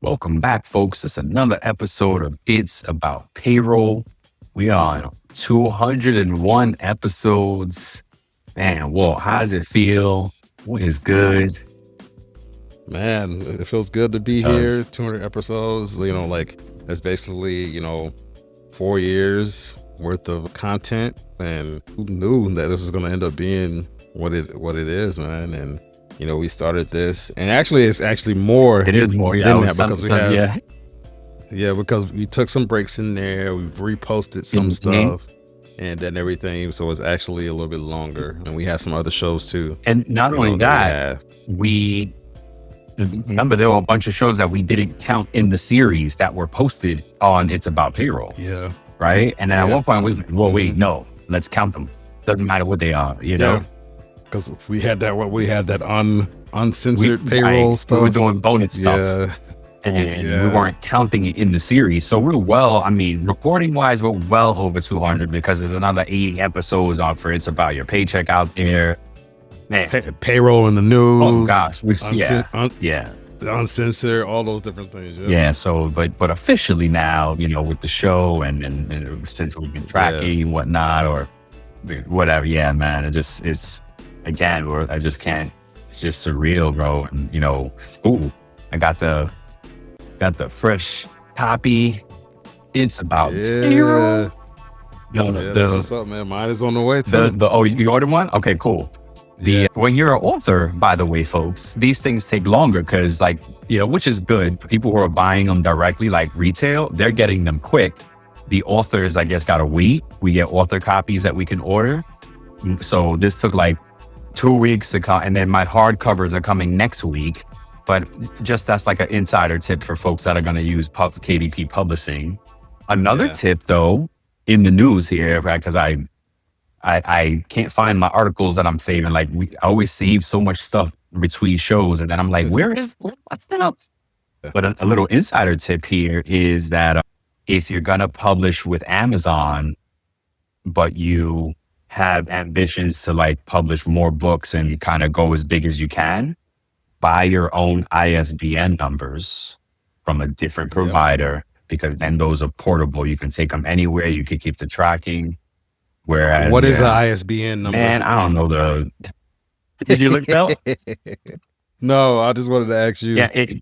Welcome back, folks. It's another episode of It's About Payroll. We are on 201 episodes. Man, Walt, how does it feel? What is good? Man, it feels good to be Does. here. 200 episodes, that's basically, 4 years worth of content. And who knew that this was going to end up being what it is, man? And, we started this, and actually it's actually more. It is more, than that because we have, yeah. because we took some breaks in there. We've reposted some stuff and then everything. So it's actually a little bit longer. And we have some other shows too. And not only that, we remember there were a bunch of shows that we didn't count in the series that were posted on It's About Payroll. Yeah. Right. And then at one point we like, well, wait, no, let's count them. Doesn't matter what they are, you know? Because we had that uncensored payroll stuff. We were doing bonus stuff. And we weren't counting it in the series. So recording wise, we're well over 200 because there's another 80 episodes on for It's About Your Paycheck out there. Man. Payroll in the news. Oh gosh. Uncensored, all those different things. Yeah. So, but officially now, with the show and since we've been tracking and whatnot or whatever. Yeah, man. It's just surreal, bro. And, I got the fresh copy. It's About Payroll. That's what's up, man. Mine is on the way too. You ordered one? Okay, cool. When you're an author, by the way, folks, these things take longer because, which is good. People who are buying them directly, like retail, they're getting them quick. The authors, I guess, got to wait. We get author copies that we can order. So this took 2 weeks to come, and then my hardcovers are coming next week. But just that's like an insider tip for folks that are going to use KDP Publishing. Another tip, though, in the news here, right? Because I can't find my articles that I'm saving. I always save so much stuff between shows, and then I'm like, what's that? But a little insider tip here is that if you're gonna publish with Amazon, but you have ambitions to publish more books and kind of go as big as you can, buy your own ISBN numbers from a different provider because then those are portable. You can take them anywhere. You can keep the tracking. Whereas, what is an ISBN number? Man, I don't know Did you look that up? No, I just wanted to ask you. Yeah, you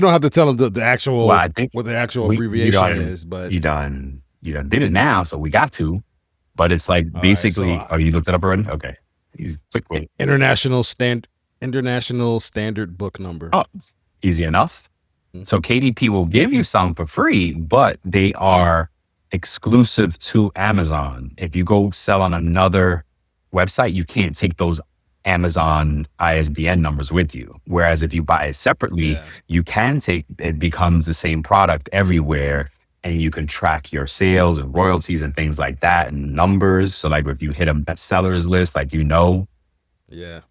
don't have to tell them the actual. Well, I think what the actual abbreviation is, but you done did it now, so we got to. But it's basically. Right, so you looked it up already? Okay, quick. International standard book number. Oh, easy enough. So KDP will give you some for free, but they are exclusive to Amazon. If you go sell on another website, you can't take those Amazon ISBN numbers with you. Whereas if you buy it separately, you can take it, becomes the same product everywhere, and you can track your sales and royalties and things like that and numbers. So if you hit a bestsellers list,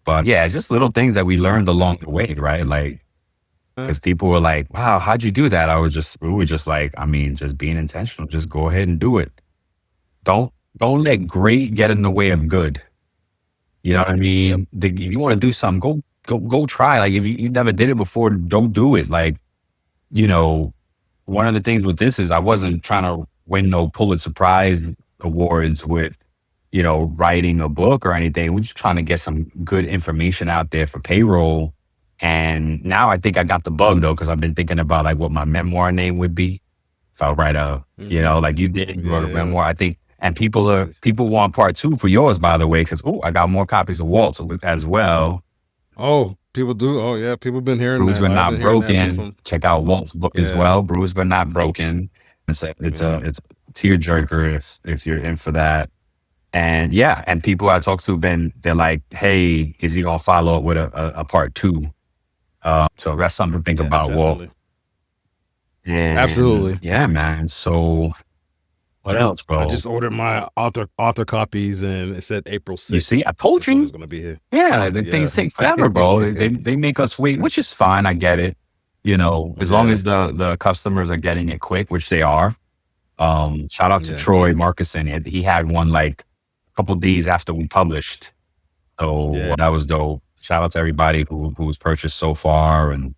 But just little things that we learned along the way, right? Because people were like, wow, how'd you do that? We were just just being intentional. Just go ahead and do it. Don't let great get in the way of good. You know what I mean? If you want to do something, go try. If you never did it before, don't do it. One of the things with this is I wasn't trying to win no Pulitzer Prize awards with, writing a book or anything. We're just trying to get some good information out there for payroll. And now I think I got the bug though, because I've been thinking about what my memoir name would be if I write you wrote a memoir. I think, and people want part 2 for yours, by the way, because I got more copies of Walt's as well. Oh, people do. Oh yeah, people been hearing Bruised that. but Not Broken. Check out Walt's book as well, Bruised but Not Broken. It's a tearjerker if you're in for that. And and people I talked to they're like, hey, is he gonna follow up with a part 2? So that's something to think about, Walt. Absolutely. Yeah, man. So what else, bro? I just ordered my author copies and it said April 6th. You see, I told you. It's going to be here. Yeah, things take forever, bro. They make us wait, which is fine. I get it. As long as the customers are getting it quick, which they are. Shout out to Troy Markison. He had one a couple days after we published. So that was dope. Shout out to everybody who's purchased so far. And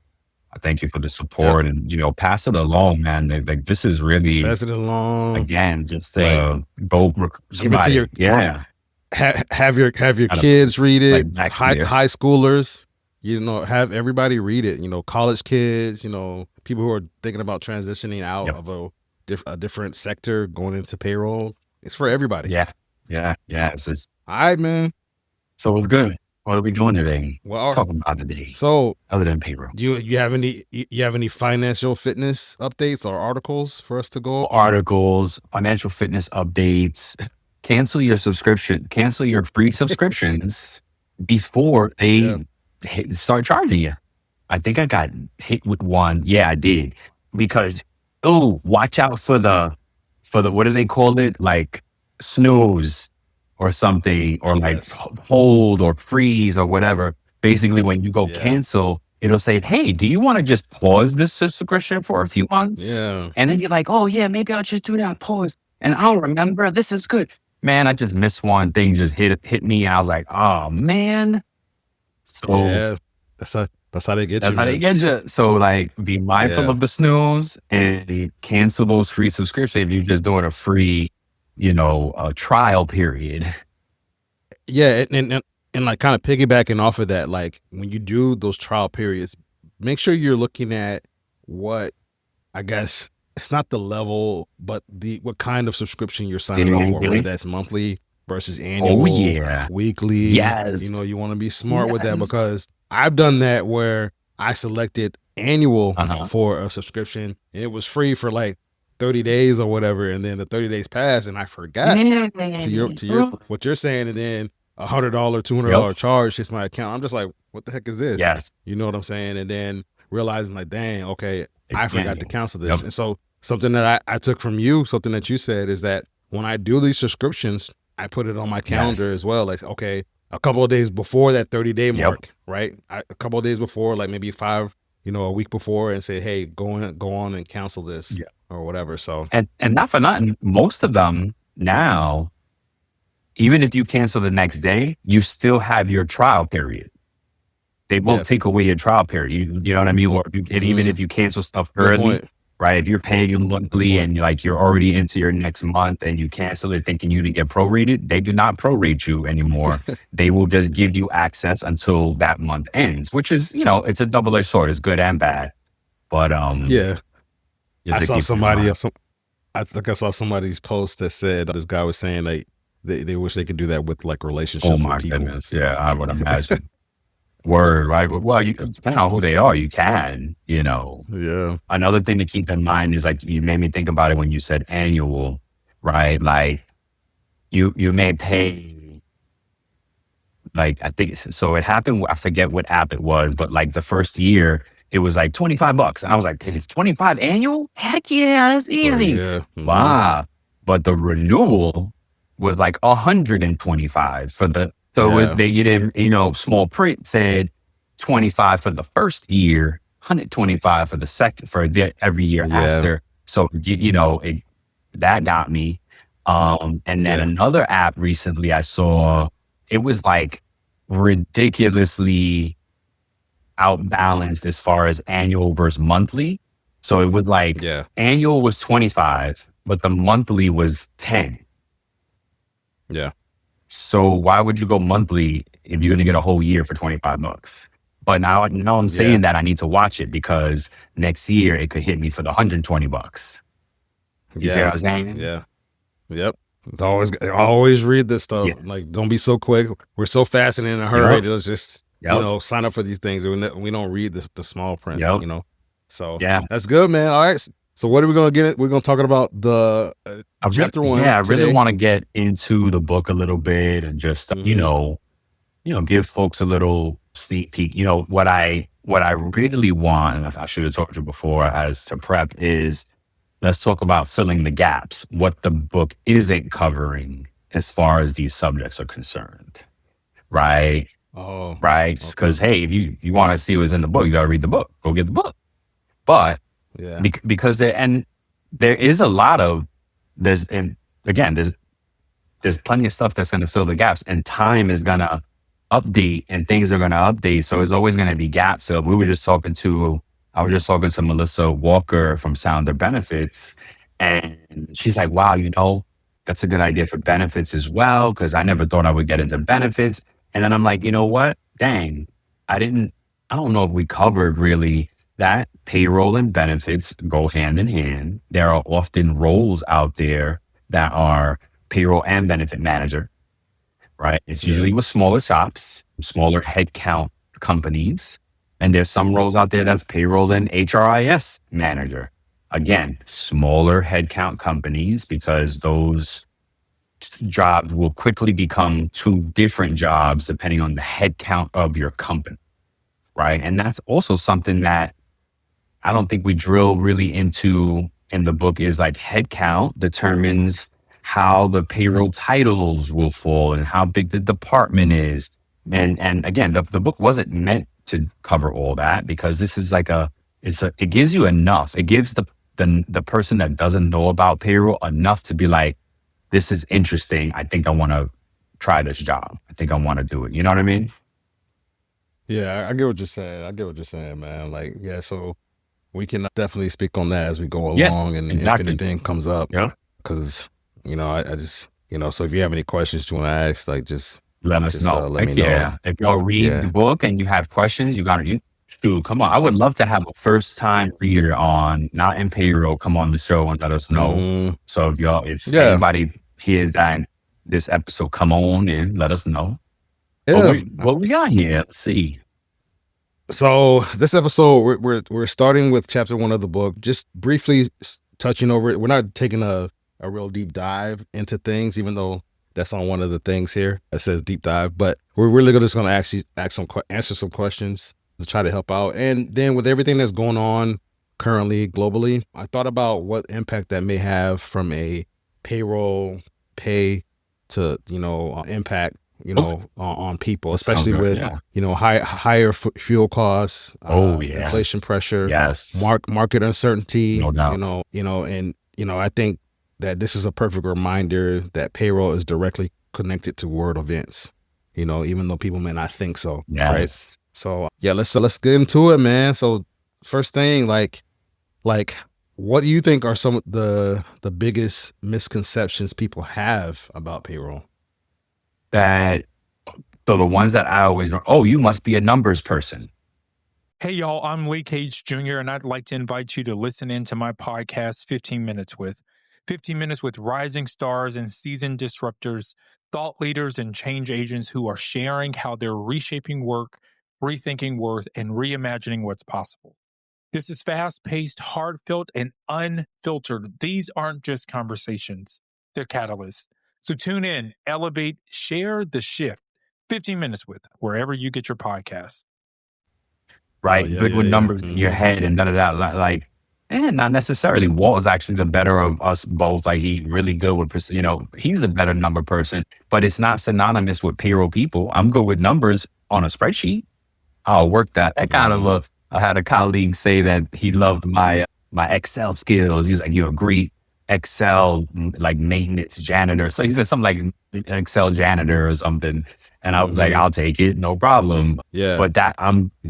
I thank you for the Yep. support, and pass it along, man. Like this is really, Pass it along. again, just Like, go give it to your somebody. Yeah. have your Kind of kids read like it. Max High Beers. schoolers, have everybody read it. College kids. People who are thinking about transitioning out Yep. of a different sector, going into payroll. It's for everybody. Yeah. Yeah. Yeah. It's All right, man. so we're good. What are we doing today? Well, Talking about today, so other than payroll. do you have any financial fitness updates or articles for us to go? Articles, financial fitness updates. Cancel your subscription. Cancel your free subscriptions before Yeah. they start charging you. I think I got hit with one. Yeah, I did. Because watch out for the what do they call it? Like snooze or something, or like Yes. hold or freeze or whatever. Basically, when you go Yeah. cancel, it'll say, "Hey, do you want to just pause this subscription for a few months?" Yeah. And then you're like, "Oh yeah, maybe I'll just do that pause, and I'll remember. This is good." Man, I just missed one thing. Just hit me. I was like, "Oh man." So Yeah. That's how they get that's you, how they man. get you. So like, be mindful Yeah. of the snooze and cancel those free subscriptions if you're just doing a free, a trial period. Yeah, and like kind of piggybacking off of that, like when you do those trial periods, make sure you're looking at what, I guess it's not the level, but what kind of subscription you're signing up for, whether that's monthly versus Oh annual, yeah. weekly. Yes. You want to be smart with that, Yes. because I've done that where I selected annual Uh-huh. for a subscription and it was free for like 30 days or whatever, and then the 30 days passed and I forgot to your what you're saying, and then $100, $200 Yep. charge hits my account. I'm just like, what the heck is this? Yes. You know what I'm saying? And then realizing like, dang, okay, I forgot to cancel this. Yep. And so something that I took from you, something that you said, is that when I do these subscriptions, I put it on my calendar as well. Like, okay, a couple of days before that 30-day mark, right? A couple of days before, like maybe a week before, and say, hey, go on and cancel this or whatever. So And not for nothing, most of them now, even if you cancel the next day, you still have your trial period. They won't take away your trial period. You know what I mean? Or even if you cancel stuff early, right? If you're paying you monthly and you're already into your next month and you cancel it thinking you didn't get prorated, they do not prorate you anymore. They will just give you access until that month ends, which is, it's a double-edged sword. It's good and bad. But yeah, I saw somebody in else. I think I saw somebody's post that said this guy was saying they wish they could do that with like relationships. Oh my with people. goodness. Yeah, I would imagine. Word, right? Well, depending on who they are, you can, Yeah. Another thing to keep in mind is, like, you made me think about it when you said annual, right? Like you may pay, like, I think so it happened, I forget what app it was, but like the first year it was like $25. And I was like, 25 annual? Heck yeah, that's easy. Yeah. Wow. But the renewal was like 125 for the, so you didn't, small print said 25 for the first year, 125 for the second, every year after. So, that got me. And then another app recently I saw, it was like ridiculously outbalanced as far as annual versus monthly. So it was like annual was 25, but the monthly was 10. Yeah. So why would you go monthly if you're going to get a whole year for $25? But now I'm saying that I need to watch it because next year it could hit me for the $120. You see what I'm saying? Yeah. Yep. Always read this stuff. Yeah. Like, don't be so quick. We're so fast and in a hurry. Let's just sign up for these things. We don't read the small print. So that's good, man. All right. So what are we gonna get? We're gonna talk about the chapter 1. Yeah, I really want to get into the book a little bit and just give folks a little sneak peek. What I really want, and I should have told you before as to prep, is let's talk about filling the gaps. What the book isn't covering as far as these subjects are concerned, right? Oh, right. Because hey, if you want to see what's in the book, you got to read the book. Go get the book. But because there is a lot of there's plenty of stuff that's going to fill the gaps, and time is going to update and things are going to update. So it's always going to be gap filled. We were just talking to I was just talking to Melissa Walker from Sounder Benefits, and she's like, wow, that's a good idea for benefits as well, because I never thought I would get into benefits. And then I'm like, you know what? Dang, I don't know if we covered really that payroll and benefits go hand in hand. There are often roles out there that are payroll and benefit manager, right? It's Yeah. usually with smaller shops, smaller headcount companies. And there's some roles out there that's payroll and HRIS manager. Again, smaller headcount companies, because those jobs will quickly become two different jobs depending on the headcount of your company, right? And that's also something that I don't think we drill really into in the book, is like headcount determines how the payroll titles will fall and how big the department is. And again, the book wasn't meant to cover all that, because this is like it gives you enough. It gives the person that doesn't know about payroll enough to be like, this is interesting. I think I want to try this job. I think I want to do it. You know what I mean? Yeah, I get what you're saying. I get what you're saying, man. Like, yeah, so we can definitely speak on that as we go Yeah, along, and if exactly. anything comes up, Yeah. because I just so if you have any questions you want to ask, like, just Let us know. let me Yeah. know. If y'all read the book and you have questions, shoot, come on. I would love to have a first time reader on, not in payroll, come on the show and let us know. Mhm. So if Yeah. anybody hears that this episode, come on in, let us know. Yeah. What we got here? Let's see. So this episode, we're starting with chapter 1 of the book, just briefly touching over it. We're not taking a real deep dive into things, even though that's on one of the things here that says deep dive. But we're really just going to actually answer some questions to try to help out. And then with everything that's going on currently globally, I thought about what impact that may have from a payroll pay to impact on people, especially with higher fuel costs, inflation pressure, Yes. market uncertainty, No doubt. I think that this is a perfect reminder that payroll is directly connected to world events, even though people may not think so. Yes. Right? So yeah, let's get into it, man. So first thing, like what do you think are some of the biggest misconceptions people have about payroll? So the ones that I always, you must be a numbers person. Hey, y'all, I'm Lee Cage Jr., and I'd like to invite you to listen in to my podcast, 15 Minutes With. 15 Minutes with rising stars and seasoned disruptors, thought leaders, and change agents who are sharing how they're reshaping work, rethinking worth, and reimagining what's possible. This is fast-paced, heartfelt, and unfiltered. These aren't just conversations. They're catalysts. So tune in, elevate, share the shift. 15 Minutes With, wherever you get your podcasts. Right? Good with numbers in your head and like, not necessarily. Walt is actually the better of us both. Like, he really good with, he's a better number person, but it's not synonymous with payroll people. I'm good with numbers on a spreadsheet. I'll work that. I had a colleague say that he loved my Excel skills. He's like, you're a great Excel like maintenance janitor. So he said something like Excel janitor or something. And I was like, I'll take it, no problem. Yeah. But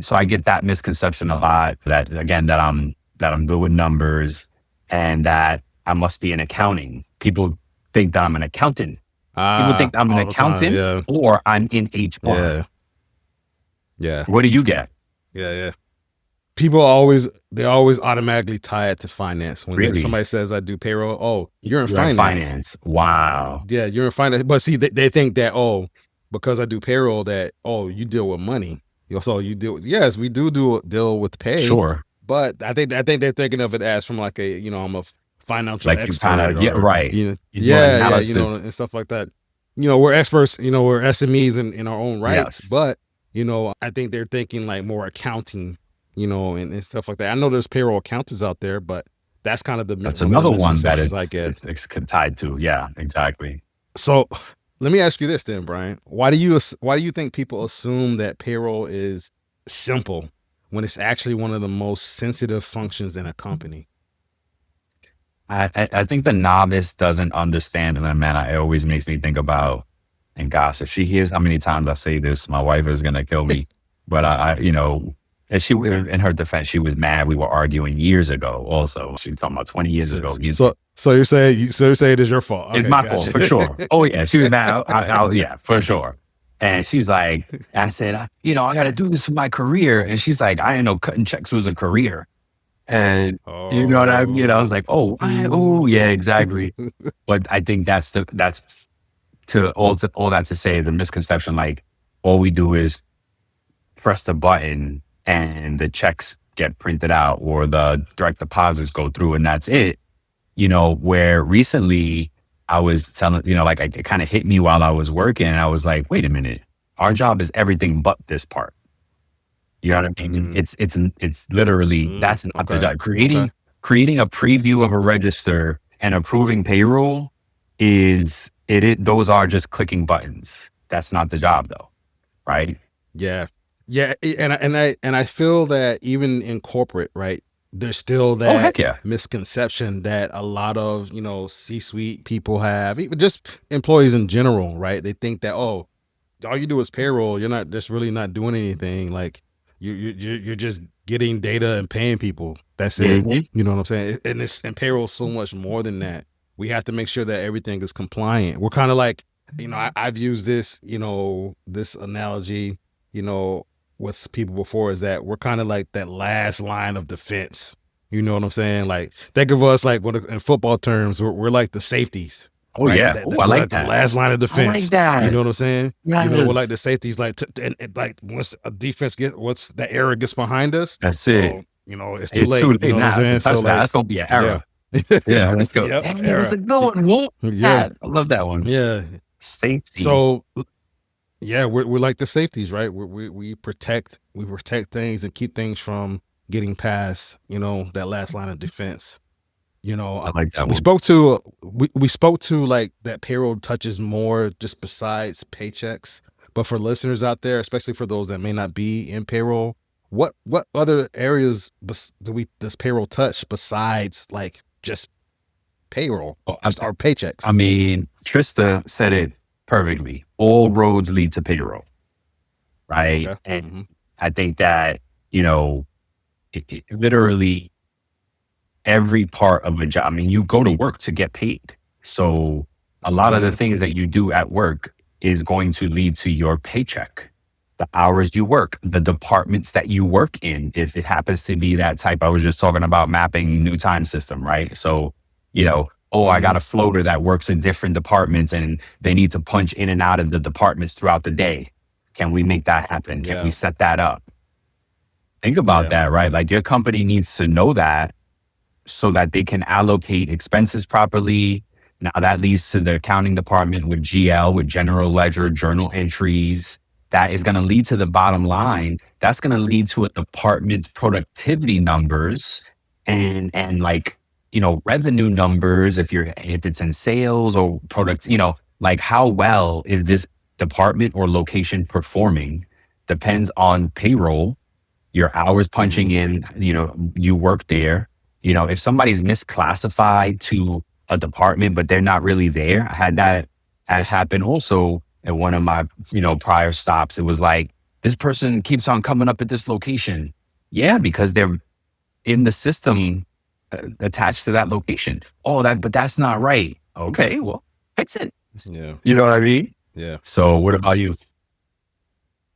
so I get that misconception a lot, that again, that I'm good with numbers and that I must be in accounting. People think that I'm an accountant. People think I'm an accountant or I'm in HR. Yeah. What do you get? Yeah. People always automatically tie it to finance. When somebody says I do payroll, you're in finance. Wow. Yeah, you're in finance. But see, they think that, because I do payroll, that, you deal with money. So you deal. Yes, we do deal with pay. Sure. But I think they're thinking of it as from like I'm a financial like expert. Right. And stuff like that. We're experts. We're SMEs in our own rights. Yes. But I think they're thinking like more accounting. And stuff like that. I know there's payroll accountants out there, but that's kind of that's another one that it's tied to. Yeah, exactly. So let me ask you this then, Brian. Why do you think people assume that payroll is simple when it's actually one of the most sensitive functions in a company? I think the novice doesn't understand, and man, it always makes me think about, and gosh, if she hears how many times I say this, my wife is gonna kill me. But And she, in her defense, she was mad. We were arguing years ago. Also, she was talking about 20 years ago. So you're saying it is your fault? It's my fault for sure. Oh yeah, she was mad. Yeah, for sure. And she's like, I said, I got to do this for my career. And she's like, I didn't know cutting checks was a career. And you know what I mean? I was like, oh, yeah, exactly. But I think that's all that to say, the misconception, like all we do is press the button and the checks get printed out or the direct deposits go through and that's it. Where recently I was telling, like it kind of hit me while I was working. I was like, wait a minute, our job is everything but this part. You know what I mean? It's literally, that's not the job. Creating a preview of a register and approving payroll those are just clicking buttons. That's not the job though. Right? Yeah. Yeah. And I feel that even in corporate, right, there's still that misconception that a lot of, C-suite people have, even just employees in general, right? They think that, all you do is payroll. You're not just really not doing anything. Like you're just getting data and paying people. That's it. You know what I'm saying? And payroll is so much more than that. We have to make sure that everything is compliant. We're kind of like, I've used this, this analogy, with people before, is that we're kind of like that last line of defense. You know what I'm saying? Like think of us like in football terms, we're like the safeties. Oh right? Yeah, I like that. The last line of defense. I like that. You know what I'm saying? Yes. We're like the safeties. Like and like once a defense once the error gets behind us, that's it. It's too late. You know what I'm saying? So that's gonna be an error. Yeah, let's go. Yep, that's a good one. Yeah, I love that one. Yeah, safety. So. Yeah, we're like the safeties, right? We protect things and keep things from getting past, that last line of defense. I like that one. We spoke to like that payroll touches more just besides paychecks. But for listeners out there, especially for those that may not be in payroll, what other areas does payroll touch besides like just payroll or paychecks? I mean, Trista said it perfectly. All roads lead to payroll, right? Okay. And I think that, it literally every part of a job, I mean, you go to work to get paid. So a lot of the things that you do at work is going to lead to your paycheck, the hours you work, the departments that you work in. If it happens to be that type, I was just talking about mapping new time system, right? So, I got a floater that works in different departments and they need to punch in and out of the departments throughout the day. Can we make that happen? Can we set that up? Think about that, right? Like your company needs to know that so that they can allocate expenses properly. Now that leads to the accounting department with GL, with general ledger, journal entries. That is going to lead to the bottom line. That's going to lead to a department's productivity numbers and like, revenue numbers, if it's in sales or products, like how well is this department or location performing depends on payroll, your hours punching in, you work there. If somebody's misclassified to a department, but they're not really there. I had that happen also at one of my, prior stops. It was like, this person keeps on coming up at this location. Yeah, because they're in the system attached to that location. But that's not right. Okay, well, fix it. Yeah. You know what I mean? Yeah. So what about you?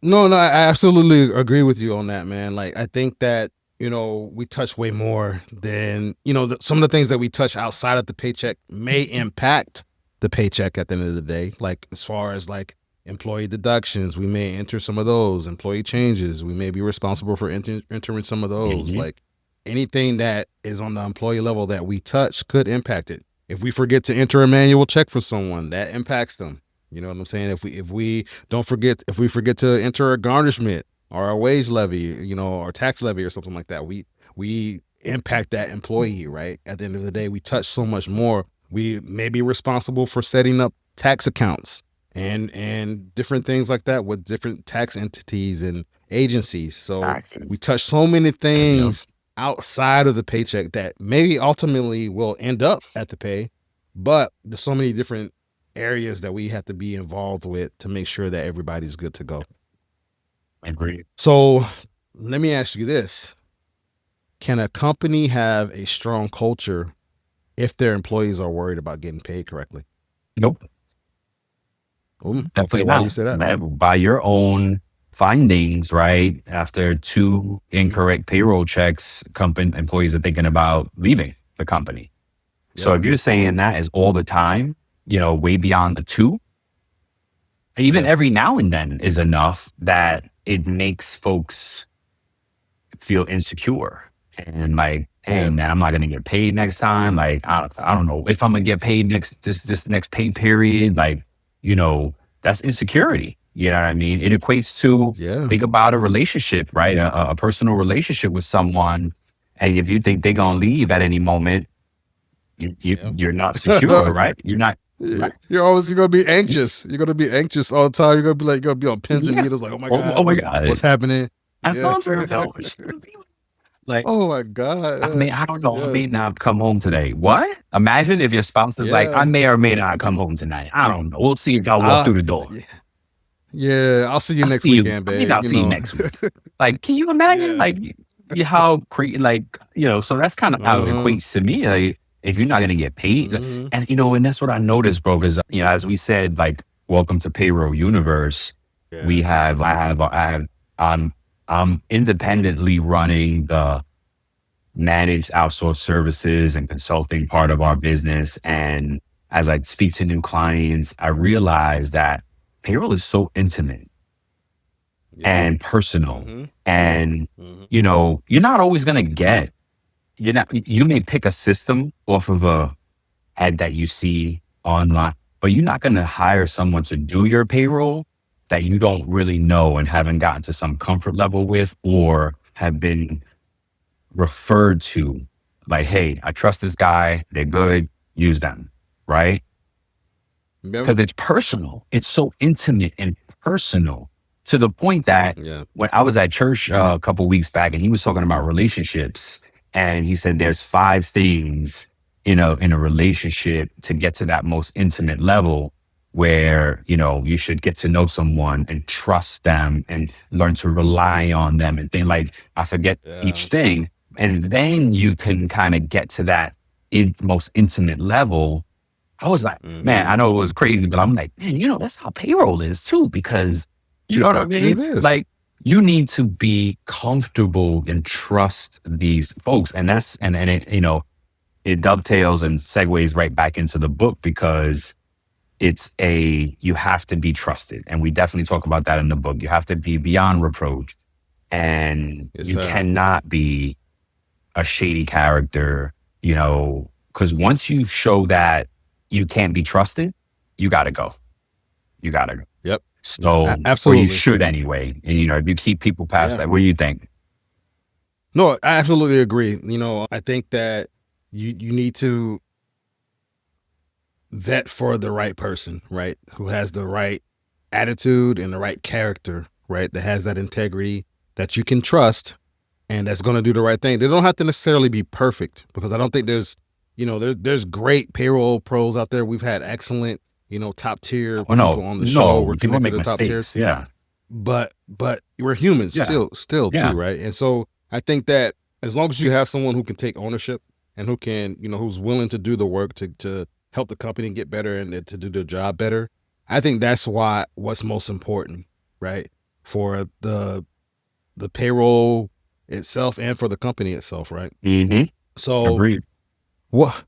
No, I absolutely agree with you on that, man. Like, I think that, we touch way more than, some of the things that we touch outside of the paycheck may impact the paycheck at the end of the day. Like, as far as like employee deductions, we may enter some of those. Employee changes, we may be responsible for entering some of those. Mm-hmm. Like, anything that is on the employee level that we touch could impact it. If we forget to enter a manual check for someone, that impacts them. You know what I'm saying? If we forget to enter a garnishment or a wage levy, or tax levy or something like that, we impact that employee, right? At the end of the day, we touch so much more. We may be responsible for setting up tax accounts and different things like that with different tax entities and agencies. So we touch so many things outside of the paycheck that maybe ultimately will end up at the pay, but there's so many different areas that we have to be involved with to make sure that everybody's good to go. Agreed. So let me ask you this. Can a company have a strong culture if their employees are worried about getting paid correctly? Nope. Definitely Why not. do you say that? By your own findings, right? After 2 incorrect payroll checks, company employees are thinking about leaving the company. So if you're saying that is all the time, way beyond the 2, even every now and then is enough that it makes folks feel insecure and like, hey man, I'm not gonna get paid next time. Like, I don't know if I'm gonna get paid this next pay period. Like, that's insecurity. You know what I mean? It equates to think about a relationship, right? A personal relationship with someone. And if you think they're gonna leave at any moment, you're not secure, right? You're not. Right. You're gonna be anxious. You're gonna be anxious all the time. You're gonna be on pins and needles, like, oh my god, oh my god, what's happening? I thought like, oh my god. I don't know. I may not come home today. What? Imagine if your spouse is like, I may or may not come home tonight. I don't know. We'll see if y'all walk through the door. Yeah, I'll see you next weekend, babe. I'll see you next week. Like, can you imagine how crazy, so that's kind of how it equates to me. Like, if you're not going to get paid, and and that's what I noticed, bro, because, as we said, like, welcome to Payroll Universe. I'm independently running the managed outsourced services and consulting part of our business. And as I speak to new clients, I realize that payroll is so intimate and personal. And, you're not always going to you may pick a system off of a ad that you see online, but you're not going to hire someone to do your payroll that you don't really know and haven't gotten to some comfort level with, or have been referred to, like, hey, I trust this guy, they're good, use them, right? Because it's personal. It's so intimate and personal, to the point that when I was at church a couple weeks back, and he was talking about relationships, and he said there's 5 things in a relationship to get to that most intimate level, where you should get to know someone and trust them and learn to rely on them, and things like, I forget each thing, and then you can kind of get to that most intimate level. I was like, man, I know it was crazy, but I'm like, man, that's how payroll is too, because you know what I mean? It is. Like, you need to be comfortable and trust these folks. And that's, and it, it dovetails and segues right back into the book, because you have to be trusted. And we definitely talk about that in the book. You have to be beyond reproach, and you cannot be a shady character, because once you show that you can't be trusted, you got to go. Yep. So, absolutely. Or you should anyway. And, if you keep people past that, what do you think? No, I absolutely agree. I think that you need to vet for the right person, right? Who has the right attitude and the right character, right? That has that integrity that you can trust, and that's going to do the right thing. They don't have to necessarily be perfect, because I don't think there's great payroll pros out there. We've had excellent, top tier people on the show. We're connected to the top tiers. Yeah. But we're humans still too, right? And so I think that as long as you have someone who can take ownership and who can, who's willing to do the work to help the company get better and to do their job better, I think that's what's most important, right? For the payroll itself and for the company itself, right? So agreed. What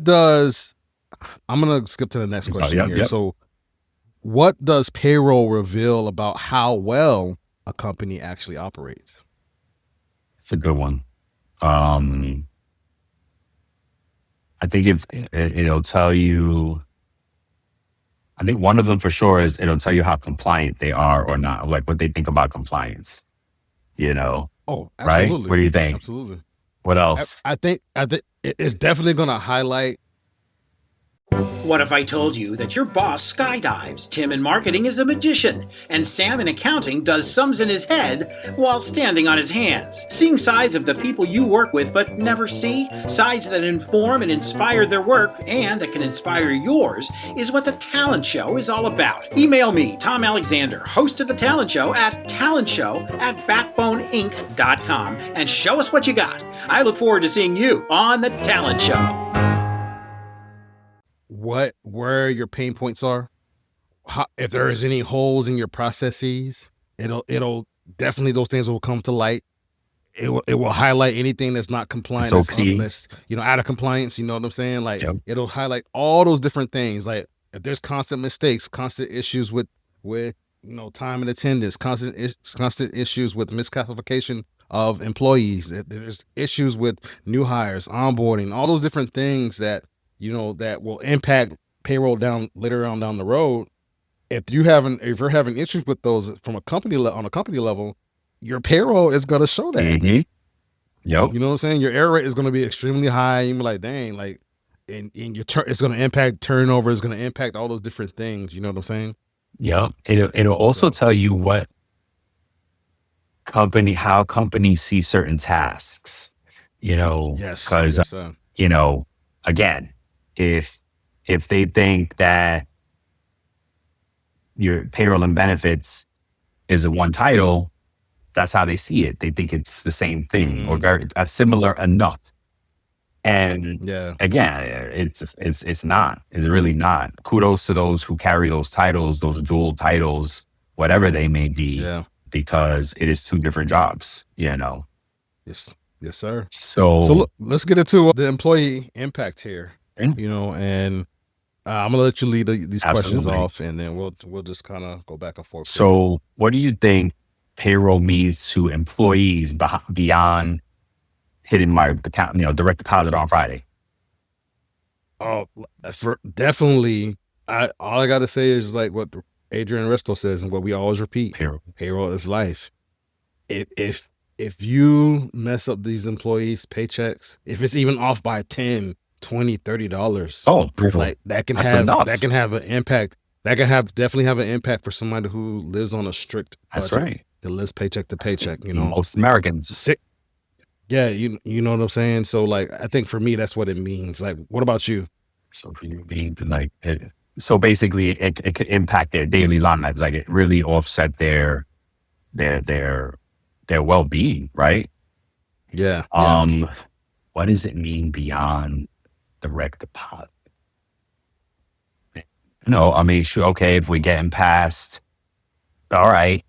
does, I'm going to skip to the next question here. So what does payroll reveal about how well a company actually operates? It's a good one. I think it'll tell you, I think one of them for sure is it'll tell you how compliant they are or not, like what they think about compliance, Oh, absolutely. Right? What do you think? Absolutely. What else? I think it's definitely going to highlight What if I told you that your boss skydives, Tim in marketing is a magician, and Sam in accounting does sums in his head while standing on his hands? Seeing sides of the people you work with but never see, sides that inform and inspire their work and that can inspire yours, is what The Talent Show is all about. Email me, Tom Alexander, host of The Talent Show, at talentshow@backboneinc.com and show us what you got. I look forward to seeing you on The Talent Show. Where your pain points are, if there is any holes in your processes, it'll definitely, those things will come to light. It will highlight anything that's not compliant, that's out of compliance. You know what I'm saying? Like, it'll highlight all those different things. Like, if there's constant mistakes, constant issues with time and attendance, constant issues with misclassification of employees, if there's issues with new hires, onboarding, all those different things that that will impact payroll later on down the road. If you're having issues with those from a company on a company level, your payroll is going to show that. Mm-hmm. Yep. You know what I'm saying? Your error rate is going to be extremely high. You're like, dang, like, and it's going to impact turnover. It's going to impact all those different things. You know what I'm saying? Yep. It'll also tell you how companies see certain tasks. Yes. Because again, if they think that your payroll and benefits is a one title, that's how they see it. They think it's the same thing or very similar enough. And again, it's not. It's really not. Kudos to those who carry those titles, those dual titles, whatever they may be, because it is two different jobs. Yes, sir. So look, let's get into the employee impact here. And I'm gonna let you lead these questions off, and then we'll just kind of go back and forth. So, what do you think payroll means to employees beyond hitting my account, direct deposit on Friday? Oh, definitely. All I got to say is like what Adrian Resto says and what we always repeat: payroll is life. If you mess up these employees' paychecks, if it's even off by $10, $20, $30, like that can have an impact. That can definitely have an impact for somebody who lives on a strict budget. That's right. That lives paycheck to paycheck. Most Americans. Yeah, you know what I'm saying? So like, I think for me, that's what it means. Like, what about you? So for you, so basically it could impact their daily lives. Like, it really offset their well-being, right? Yeah. What does it mean beyond direct deposit? Sure. Okay, if we're getting past, all right.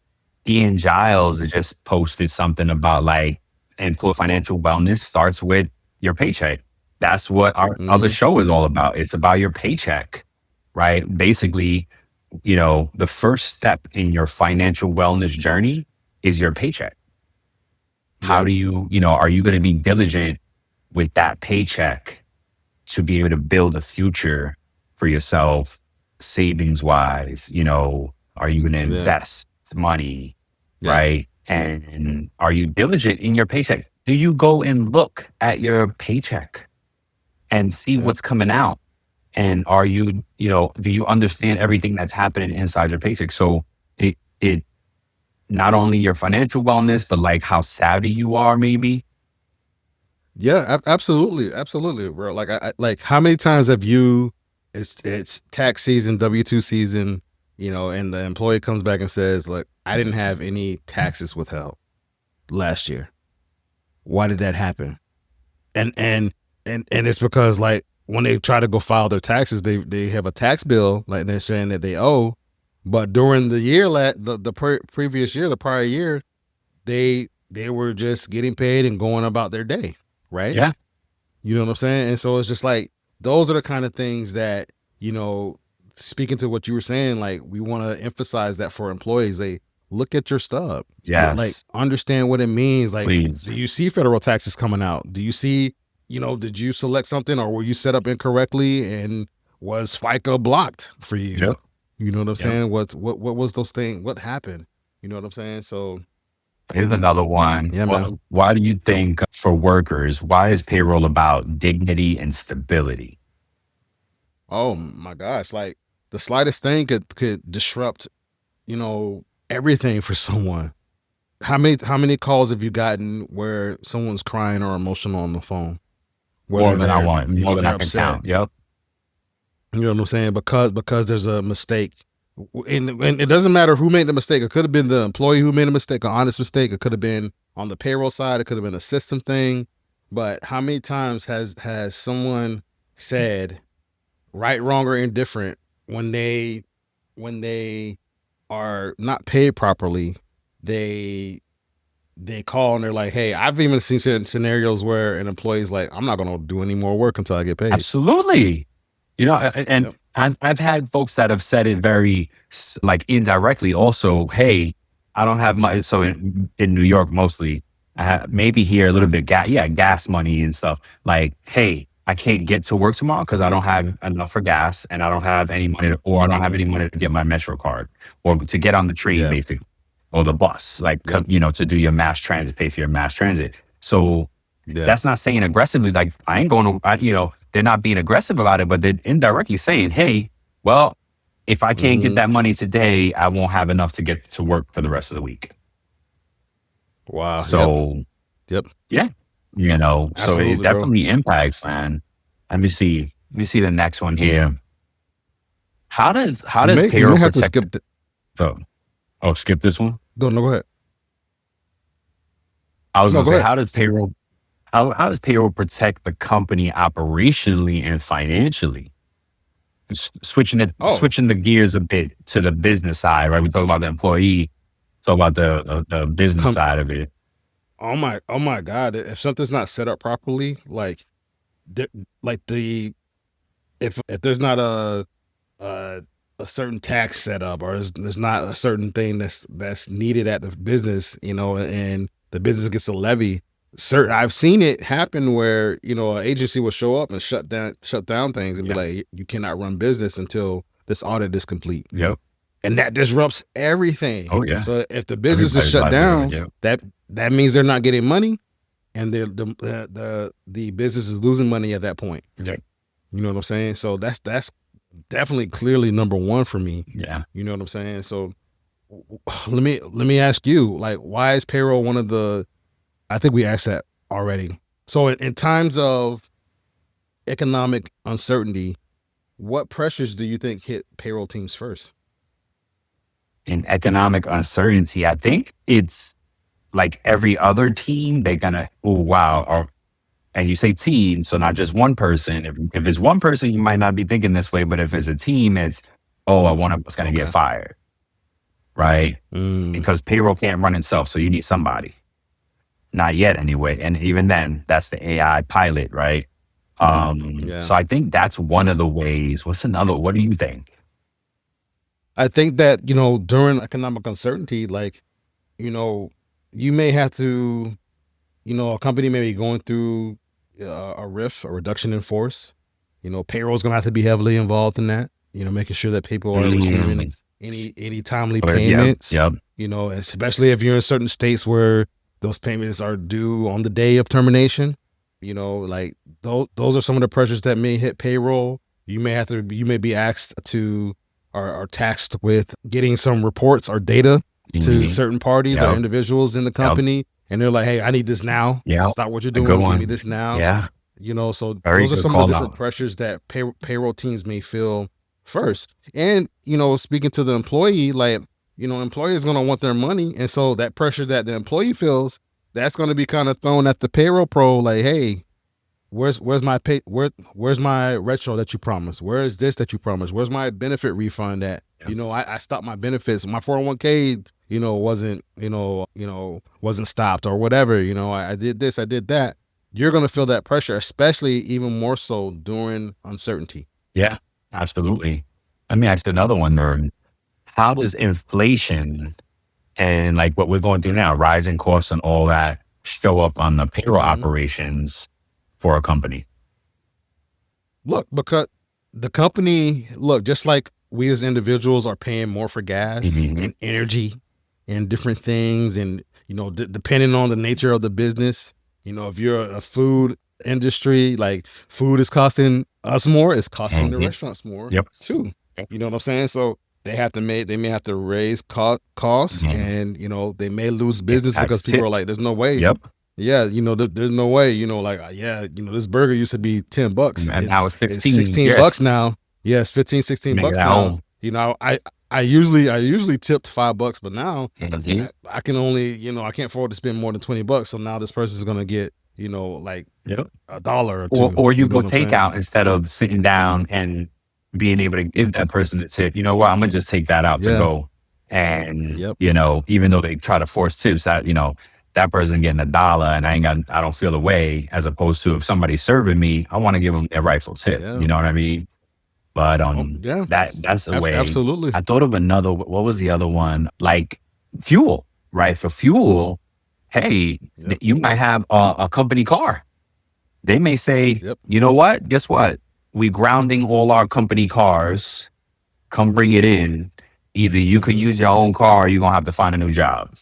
Ian Giles just posted something about like employee financial wellness starts with your paycheck. That's what our other show is all about. It's about your paycheck, right? Basically, the first step in your financial wellness journey is your paycheck. How do you, are you going to be diligent with that paycheck to be able to build a future for yourself, savings wise? Are you going to invest money, right? And are you diligent in your paycheck? Do you go and look at your paycheck and see what's coming out? And are you, do you understand everything that's happening inside your paycheck? So it not only your financial wellness, but like how savvy you are, maybe. Yeah, absolutely, bro. Like, I like, how many times have you? It's tax season, W-2 season, and the employee comes back and says, "Look, I didn't have any taxes withheld last year. Why did that happen?" And it's because like when they try to go file their taxes, they have a tax bill like they're saying that they owe, but during the year previous year, the prior year, they were just getting paid and going about their day, right? Yeah. You know what I'm saying? And so it's just like, those are the kind of things that, speaking to what you were saying, like, we want to emphasize that for employees. They look at your stub. Yes. Like, understand what it means. Like, Please. Do you see federal taxes coming out? Do you see, did you select something, or were you set up incorrectly and was FICA blocked for you? Yep. You know what I'm saying? What was those things? What happened? You know what I'm saying? So here's another one. Yeah, man. Why do you think for workers, why is payroll about dignity and stability? Oh my gosh, like the slightest thing could disrupt, everything for someone. How many calls have you gotten where someone's crying or emotional on the phone? More Whether than I they're, want, more than they're I can upset. count. Yep. You know what I'm saying? Because there's a mistake. And it doesn't matter who made the mistake. It could have been the employee who made a mistake, an honest mistake. It could have been on the payroll side. It could have been a system thing. But how many times has someone said right, wrong, or indifferent when they are not paid properly? They call and they're like, "Hey," I've even seen certain scenarios where an employee's like, "I'm not going to do any more work until I get paid." Absolutely. And Yep. I've had folks that have said it very like indirectly also, hey, I don't have money. So in New York, mostly, maybe here a little bit, gas money and stuff. Like, hey, I can't get to work tomorrow because I don't have enough for gas and I don't have any money or I don't have any money to get my Metro card or to get on the train, Yeah. basically, or the bus, like, Yep. to do your mass transit, pay for your mass transit. So Yeah. that's not saying aggressively, like, I ain't going to, they're not being aggressive about it, but they're indirectly saying, hey, well, if I can't get that money today, I won't have enough to get to work for the rest of the week. Wow. So, Yep. yeah, so Absolutely, it bro. definitely impacts, man. Let me see the next one here. How does You may payroll have to protect? Skip this one. No, go ahead. I was No, going to go say, ahead. how does payroll protect the company operationally and financially? Switching the gears a bit to the business side, right? We talk about the employee, talk about the business side of it. Oh my God! If something's not set up properly, like if there's not a certain tax setup or there's not a certain thing that's needed at the business, and the business gets a levy. I've seen it happen where an agency will show up and shut down things and be Yes. like, you cannot run business until this audit is complete. Yep. And that disrupts everything. Oh yeah. So if the business is Everybody's shut down, livelihood, that means they're not getting money, and the business is losing money at that point. Yeah. You know what I'm saying? So that's definitely clearly number one for me. Yeah. You know what I'm saying? So let me ask you, like, why is payroll one of the? I think we asked that already. So in times of economic uncertainty, what pressures do you think hit payroll teams first? In economic uncertainty, I think it's like every other team, they're gonna, oh wow, and you say team, so not just one person. If it's one person, you might not be thinking this way, but if it's a team, it's, one of us gonna get fired, right? Because payroll can't run itself, so you need somebody. Not yet, anyway. And even then, that's the AI pilot, right? So I think that's one of the ways. What's another? What do you think? I think that, during economic uncertainty, like, you may have to, a company may be going through a RIF, a reduction in force. Payroll is going to have to be heavily involved in that, making sure that people are receiving any timely payments, Yep. Especially if you're in certain states where those payments are due on the day of termination. Like those are some of the pressures that may hit payroll. You may be asked to are taxed with getting some reports or data to certain parties or individuals in the company. And they're like, hey, I need this now. Stop what you're doing. Give me this now. Yeah. So Very those are good some of the call different out. pressures that payroll teams may feel first. And, speaking to the employee, like, employee is going to want their money. And so that pressure that the employee feels, that's going to be kind of thrown at the payroll pro, like, hey, where's my pay? Where's my retro that you promised? Where is this that you promised? Where's my benefit refund at? Yes. I stopped my benefits. My 401k, wasn't stopped or whatever. I did this, I did that. You're going to feel that pressure, especially even more so during uncertainty. Yeah, absolutely. Let me ask you another one, Nerd. How does inflation and like what we're going through now, rising costs and all that, show up on the payroll operations for a company? Look, because the company, just like we as individuals are paying more for gas and energy and different things, and depending on the nature of the business, if you're a food industry, like food is costing us more, it's costing the restaurants more Yep. too. You know what I'm saying? So they may have to raise costs, and they may lose business because people are like, "There's no way." Yep. Yeah, there's no way. This burger used to be $10. And now it's 15. It's $16 now. Yes, 15, 16 Make bucks it at now. home. I usually tipped $5, but now Mhm. I can only, I can't afford to spend more than $20. So now this person's gonna get, like Yep. $1 or two. Or you know go what I'm saying? takeout instead of sitting down and being able to give that person a tip. You know what? I'm gonna just take that out to Yeah. go. And Yep. even though they try to force tips, that that person getting $1 and I don't feel a way, as opposed to if somebody's serving me, I want to give them their rightful tip. Yeah. You know what I mean? But Yeah. that's the way. Absolutely. I thought of another. What was the other one? Like fuel, right? For fuel, hey, Yep. you might have a company car. They may say, Yep. you know what? Guess what? We grounding all our company cars. Come bring it in. Either you can use your own car, or you're gonna have to find a new job.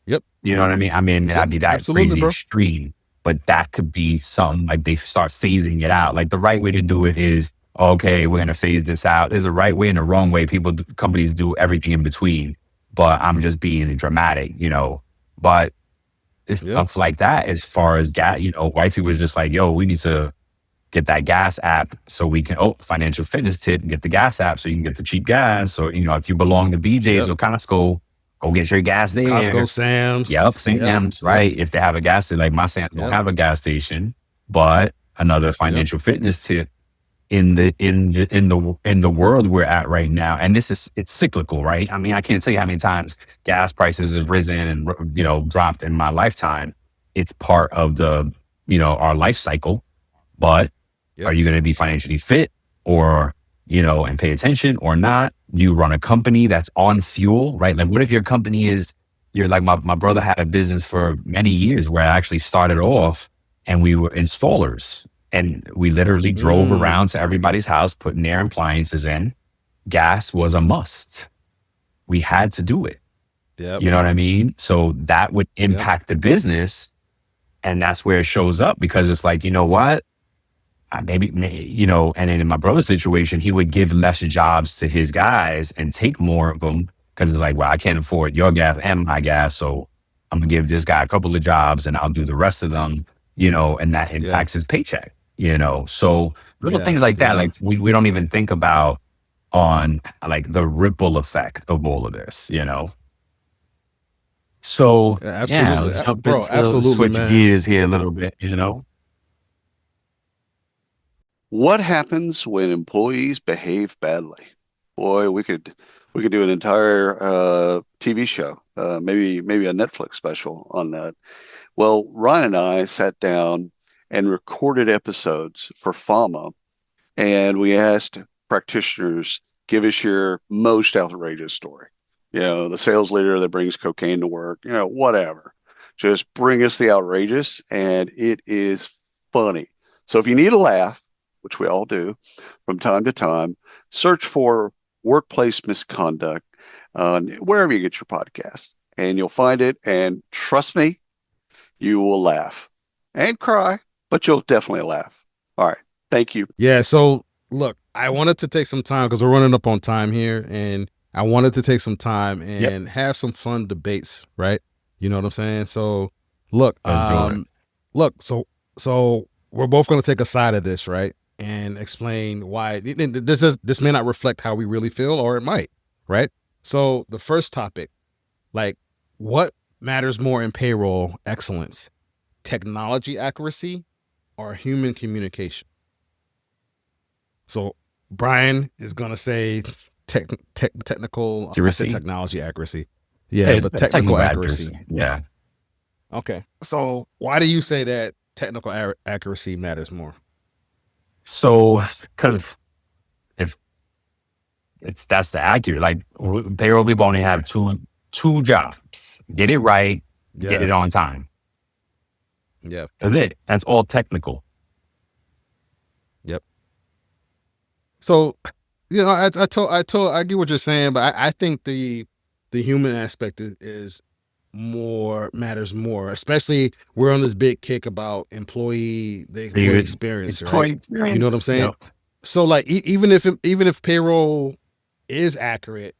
Yep. You know what I mean? I mean, that'd be that Absolutely, crazy bro. extreme, but that could be something like they start phasing it out. Like the right way to do it is, okay, we're gonna phase this out. There's a right way and a wrong way. Companies do everything in between, but I'm just being dramatic, But it's stuff like that as far as gas. Wifey was just like, yo, we need to get that gas app so we can, financial fitness tip, get the gas app so you can get the cheap gas. Or, if you belong to BJ's or Costco, go get your gas there. Costco, Sam's. Yep, Sam's, right? If they have a gas station, like my Sam's don't have a gas station, but another financial fitness tip in the world we're at right now. And it's cyclical, right? I mean, I can't tell you how many times gas prices have risen and, dropped in my lifetime. It's part of the, our life cycle, but are you going to be financially fit or, and pay attention or not? You run a company that's on fuel, right? Like what if your company you're like, my brother had a business for many years where I actually started off and we were installers and we literally drove around to everybody's house, putting their appliances in. Gas was a must. We had to do it. Yep. You know what I mean? So that would impact the business. And that's where it shows up because it's like, you know what? Maybe, and then in my brother's situation, he would give less jobs to his guys and take more of them because it's like, well, I can't afford your gas and my gas. So I'm going to give this guy a couple of jobs and I'll do the rest of them, and that impacts his paycheck, So little things like that, like we don't even think about on like the ripple effect of all of this, So absolutely. let's jump Bro, into absolutely, switch man. gears here a little bit, What happens when employees behave badly? Boy, we could do an entire TV show, maybe a Netflix special on that. Well, Ryan and I sat down and recorded episodes for FAMA, and we asked practitioners, give us your most outrageous story. The sales leader that brings cocaine to work, whatever. Just bring us the outrageous, and it is funny. So if you need a laugh, which we all do from time to time, search for Workplace Misconduct wherever you get your podcast, and you'll find it. And trust me, you will laugh and cry, but you'll definitely laugh. All right. Thank you. Yeah. So look, I wanted to take some time because we're running up on time here, and I wanted to take some time and have some fun debates, right? You know what I'm saying? So look, so we're both going to take a side of this, right? And explain why this may not reflect how we really feel, or it might, right? So the first topic, like, what matters more in payroll excellence, technology accuracy or human communication? So Brian is gonna say technical technology accuracy. Yeah, but technical accuracy. Yeah. Okay. So why do you say that technical accuracy matters more? So, because that's the accurate, like payroll people only have two jobs: get it right, get it on time. Yeah, that's it. That's all technical. Yep. So, I get what you're saying, but I think the human aspect is matters more, especially we're on this big kick about the employee experience, right? You know what I'm saying? Yep. So like even if payroll is accurate,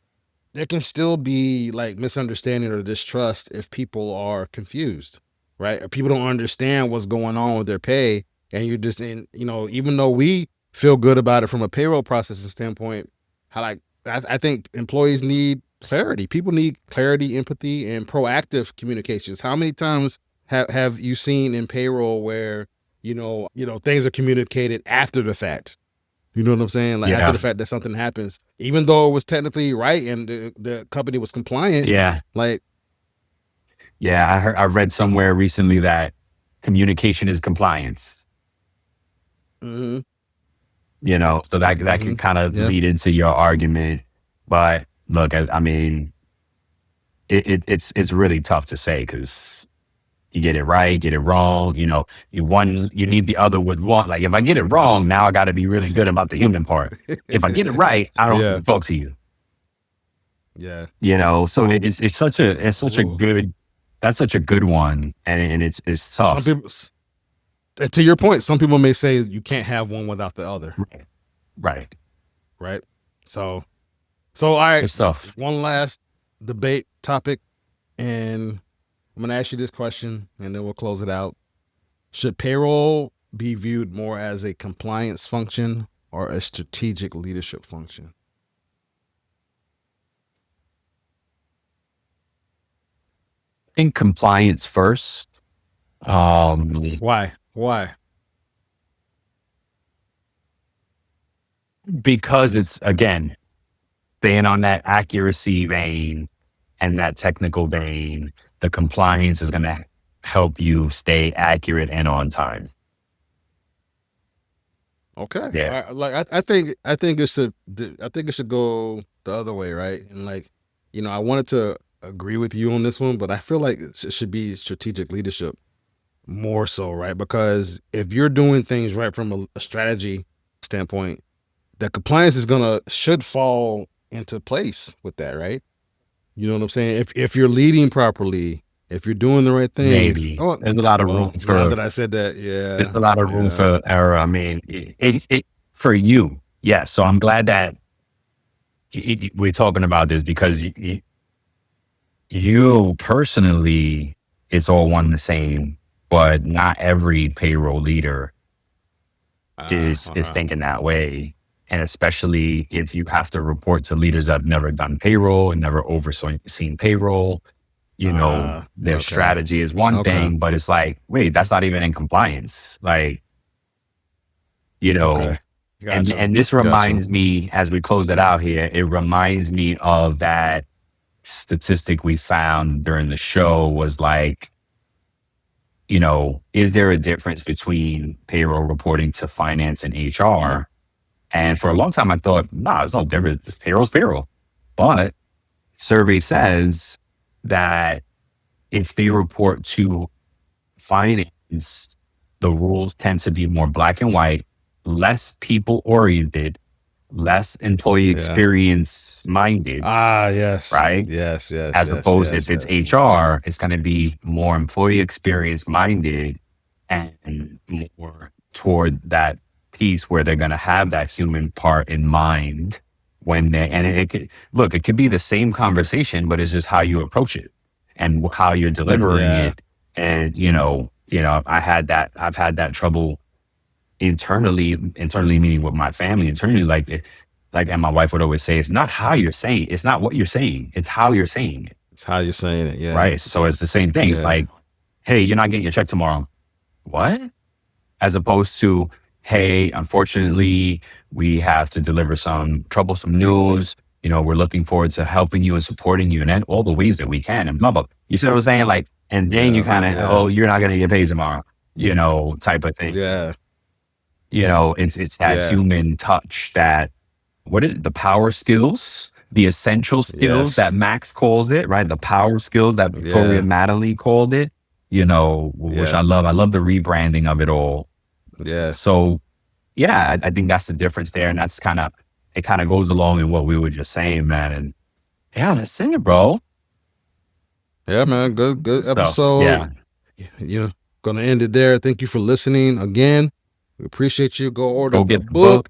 there can still be like misunderstanding or distrust if people are confused, right? Or people don't understand what's going on with their pay, and you're just even though we feel good about it from a payroll processing standpoint, I think employees need clarity. People need clarity, empathy, and proactive communications. How many times have you seen in payroll where things are communicated after the fact? You know what I'm saying? Like after the fact that something happens, even though it was technically right and the company was compliant. Yeah. Like, yeah, I read somewhere recently that communication is compliance. mm-hmm. So that can kind of lead into your argument. But look, I mean, it's really tough to say because you get it right, get it wrong. You need the other with one. Like if I get it wrong, now I got to be really good about the human part. If I get it right, I don't have to talk to you. Yeah. So it's such a good. That's such a good one, and it's tough. Some people, to your point, some people may say you can't have one without the other. Right. So all right. Good stuff. One last debate topic, and I'm going to ask you this question, and then we'll close it out. Should payroll be viewed more as a compliance function or a strategic leadership function? I think compliance first. Why? Because it's, again, staying on that accuracy vein and that technical vein, the compliance is going to help you stay accurate and on time. Okay. Yeah. I think it should go the other way, right? And I wanted to agree with you on this one, but I feel like it should be strategic leadership more so, right? Because if you're doing things right from a strategy standpoint, the compliance should fall into place with that, right? You know what I'm saying? If you're leading properly, if you're doing the right things, maybe there's a lot of room for. Now that I said that, there's a lot of room for error. I mean, it for you, yes. So I'm glad that we're talking about this because you personally, it's all one and the same, but not every payroll leader is thinking that way. And especially if you have to report to leaders that have never done payroll and never overseen payroll, their strategy is one thing, but it's like, wait, that's not even in compliance. Like, Gotcha. And this reminds me, as we close it out here, it reminds me of that statistic we found during the show was like, is there a difference between payroll reporting to finance and HR? And for a long time, I thought, there's no difference. Payroll's payroll. But survey says that if they report to finance, the rules tend to be more black and white, less people oriented, less employee experience minded. Yes. Right? Yes. As opposed if it's HR, it's going to be more employee experience minded and more toward that piece where they're going to have that human part in mind when it could be the same conversation, but it's just how you approach it and how you're delivering it. And, I've had that trouble internally meaning with my family internally, and my wife would always say, it's not how you're saying, it's not what you're saying, it's how you're saying it. It's how you're saying it. Yeah. Right. So it's the same thing. It's like, hey, you're not getting your check tomorrow. What? As opposed to, hey, unfortunately, we have to deliver some troublesome news. We're looking forward to helping you and supporting you in all the ways that we can. And blah, blah. You see what I'm saying? Like, and then you kind of, you're not going to get paid tomorrow, type of thing. Yeah. It's that human touch that, the power skills, the essential skills that Max calls it, right? The power skills that Victoria Madeline called it, which I love. I love the rebranding of it all. Yeah. So, I think that's the difference there. And that's it kind of goes along in what we were just saying, man. And that's it, bro. Yeah, man. Good stuff. episode. Yeah. You're gonna end it there. Thank you for listening again. We appreciate you. Go order Go the get the book. book.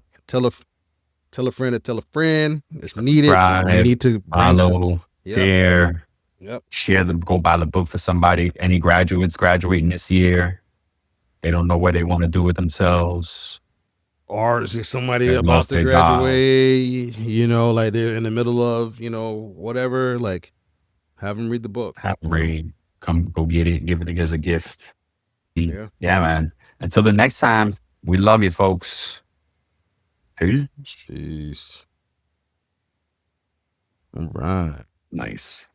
Tell a friend to tell a friend. It's needed. We Subscribe, need to bring some. follow, Yep. share, Yep. share them. Go buy the book for somebody. Any graduates graduating this year, they don't know what they want to do with themselves. Or is there somebody They about lost to their job. graduate? You know, like they're in the middle of, whatever. Like, have them read the book. Have them read. Come go get it. Give it as a gift. Yeah. Yeah, man. Until the next time, we love you, folks. Peace. Peace. All right. Nice.